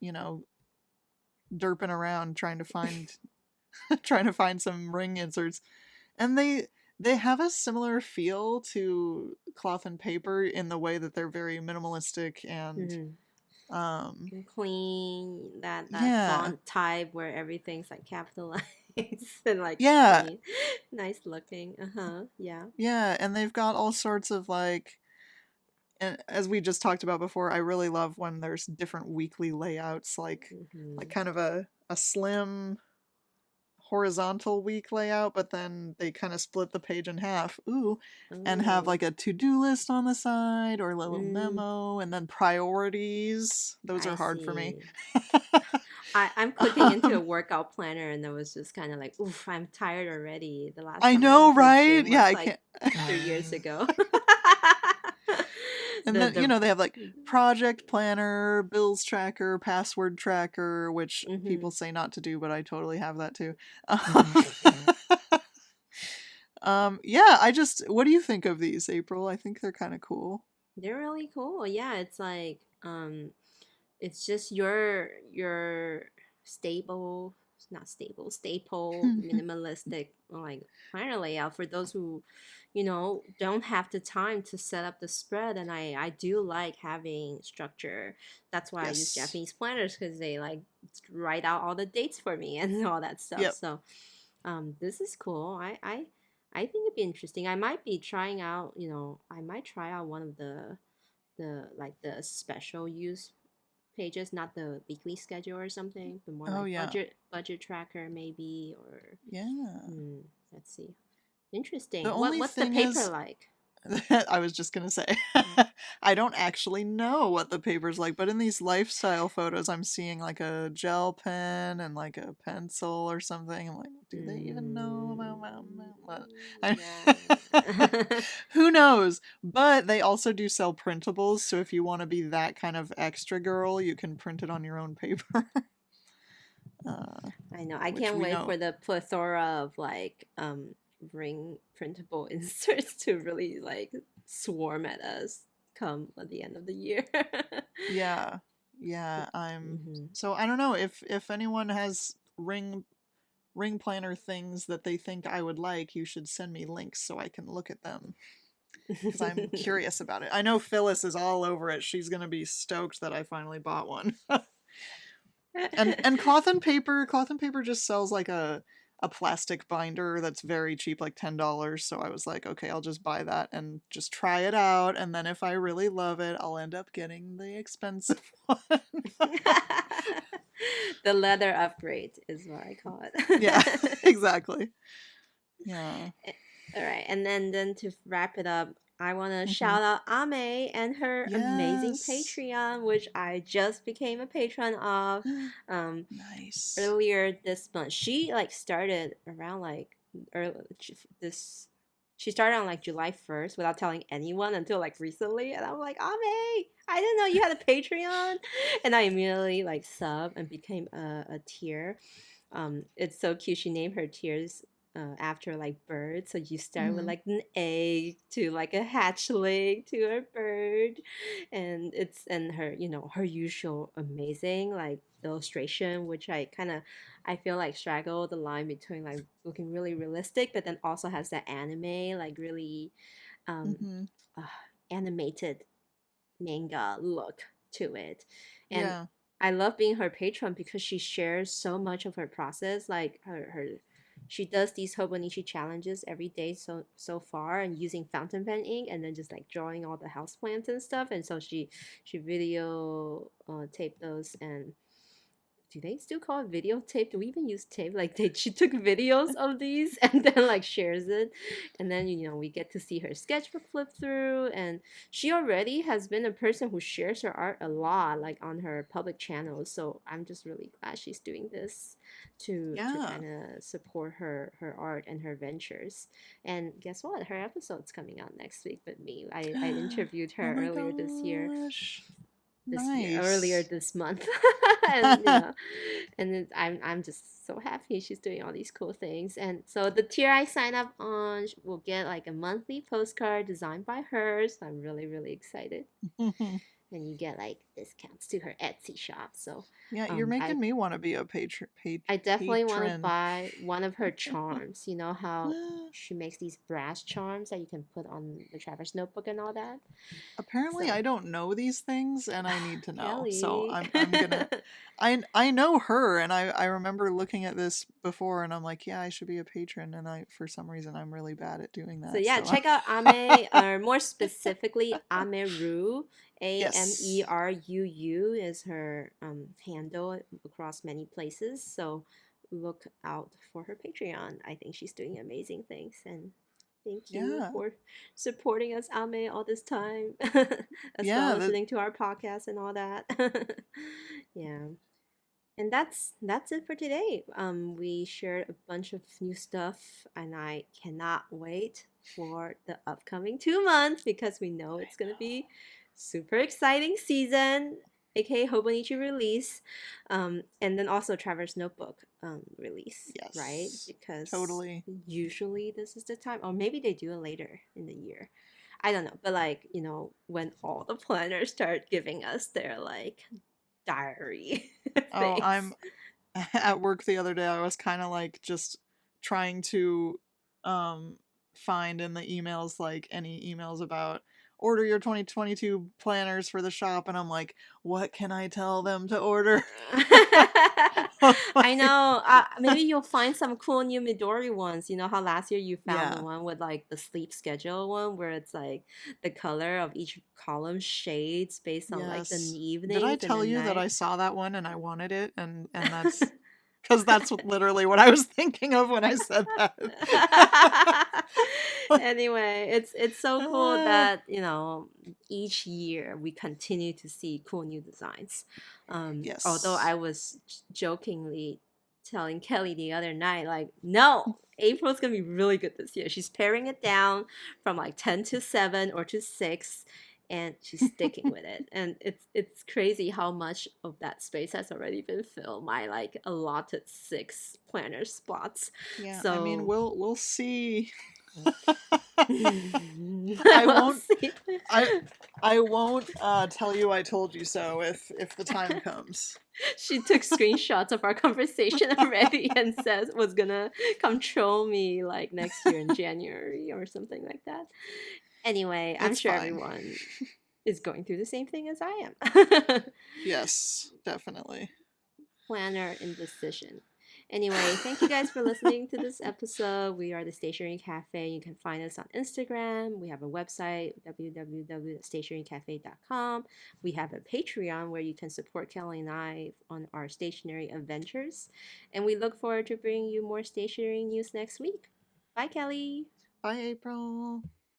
derping around trying to find trying to find some ring inserts. And they have a similar feel to cloth and paper in the way that they're very minimalistic and Hmm. um Clean, that yeah. font type where everything's like capitalized and like Yeah, clean. Nice looking. Uh-huh. Yeah. yeah, and they've got all sorts of like and as we just talked about before, I really love when there's different weekly layouts, like Hmm. kind of a slim horizontal week layout, but then they kind of split the page in half. Ooh. And have Oh. like a to-do list on the side or a little Mm, memo and then priorities. Those are I hard for me. see. I'm clicking into a um, workout planner and I was just kind of like, oof, I'm tired already. The last I time I went know, to the right? gym Yeah, was I like can't. 3 years ago. And the then, the they have like project planner, bills tracker, password tracker, which people hmm say not to do, but I totally have that too. Yeah, what do you think of these, April? I think they're kind of cool. They're really cool. Yeah, it's like it's just your stable, not stable, staple, minimalistic like planner layout for those who, don't have the time to set up the spread. And I do like having structure. That's why I use Yes. Japanese planners because they like write out all the dates for me and all that stuff. Yep. So, this is cool. I think it'd be interesting. I might be trying out. I might try out one of the special use pages, not the weekly schedule or something, but more Oh like yeah. budget tracker maybe, or Yeah. let's see. The Interesting. only What's the thing paper is, like? I was just gonna say, Mm. I don't actually know what the paper's like, but in these lifestyle photos, I'm seeing like a gel pen and like a pencil or something. I'm like, do they even know about that? Yeah. Who knows? But they also do sell printables, so if you want to be that kind of extra girl, you can print it on your own paper. uh, I know. I which can't we wait know. for the plethora of like ring printable inserts to really like swarm at us come at the end of the year. Yeah. Yeah, I'm hmm so I don't know if anyone has ring planner things that they think I would like, you should send me links so I can look at them because I'm curious about it. I know Phyllis is all over it. She's going to be stoked that I finally bought one. And cloth and paper just sells like a plastic binder that's very cheap, like $10. So I was like, okay, I'll just buy that and just try it out. And then if I really love it, I'll end up getting the expensive one. The leather upgrade is what I call Yeah, it. exactly. Yeah. All right, and then to wrap it up, I want to Hmm. shout out Ame and her amazing Yes. Patreon, which I just became a patron of um, Nice. earlier this month. She like started around like early, this. She started on like July 1st without telling anyone until like recently, and I'm like, Ame, I didn't know you had a Patreon, and I immediately like sub and became a tier. It's so cute. She named her tiers after like birds. So you start with Hmm. like an egg to like a hatchling to a bird, and her her usual amazing like illustration, which I feel like straggle the line between like looking really realistic, but then also has that anime like really um Hmm. uh, animated manga look to it. And Yeah. I love being her patron because she shares so much of her process. Like her she does these Hobonichi challenges every day so far and using fountain pen ink and then just like drawing all the houseplants and stuff. And so she video taped those and do they still call it videotape? Do we even use tape? Like she took videos of these and then like shares it, and then we get to see her sketchbook flip through, and she already has been a person who shares her art a lot, like on her public channels. So I'm just really glad she's doing this to Yeah. kind of support her art and her ventures. And guess what? Her episode's coming out next week with me. I interviewed Oh her my earlier this year gosh. this year earlier Nice. this month and I'm just so happy she's doing all these cool things. And so the tier I sign up on will get like a monthly postcard designed by her, so I'm really excited. And you get like discounts to her Etsy shop. So Yeah, you're I making me want to be a I definitely want to patron. buy one of her charms. You know how she makes these brass charms that you can put on the Traverse notebook and all that. Apparently So I don't know these things and I need to know. So Kelly. I'm gonna I know her and I remember looking at this before and I'm like, yeah, I should be a patron and I for some reason I'm really bad at doing So that. yeah, So check out Ame, or more specifically Ameru. yes. Ameruu is her handle across many places. So look out for her Patreon. I think she's doing amazing things. And thank you Yeah. for supporting us, Ame, all this time, as well, Yeah, listening to our podcast and all that. Yeah. And that's it for today. We shared a bunch of new stuff, and I cannot wait for the upcoming 2 months because we know it's gonna be super exciting season, aka Hobonichi release, and then also Trevor's Notebook release, right? yes. Because Totally. usually this is the time, or maybe they do it later in the year. I don't know, but like when all the planners start giving us their like diary Oh, things. I'm at work the other day. I was kind of like just trying to um find in the emails like any emails about order your 2022 planners for the shop, and I'm like, what can I tell them to order? I Like, know. Maybe you'll find some cool new Midori ones. You know how last year you found the yeah. one with like the sleep schedule one, where it's like the color of each column shades based on like the Yes. Did I evenings and the tell you that I night. saw that one and I wanted it, and that's because that's literally what I was thinking of when I said that. Anyway, it's so cool Ah, that each year we continue to see cool new designs. Although yes. I was jokingly telling Kelly the other night, like, no, April's gonna be really good this year. She's paring it down from like 10 to 7 or to 6, and she's sticking with it. And it's crazy how much of that space has already been filled. My like allotted 6 planner spots. Yeah, I mean, So we'll see. I we'll won't see. I I won't tell you I told you so if the time comes. She took screenshots of our conversation already and says was gonna come troll me like next year in January or something like that. Anyway, I'm It's sure fine. everyone is going through the same thing as I am. Yes, definitely. Planner indecision. Anyway, thank you guys for listening to this episode. We are the Stationery Cafe. You can find us on Instagram. We have a website, www.stationerycafe.com. We have a Patreon where you can support Kelly and I on our stationery adventures. And we look forward to bringing you more stationery news next week. Bye, Kelly. Bye, April.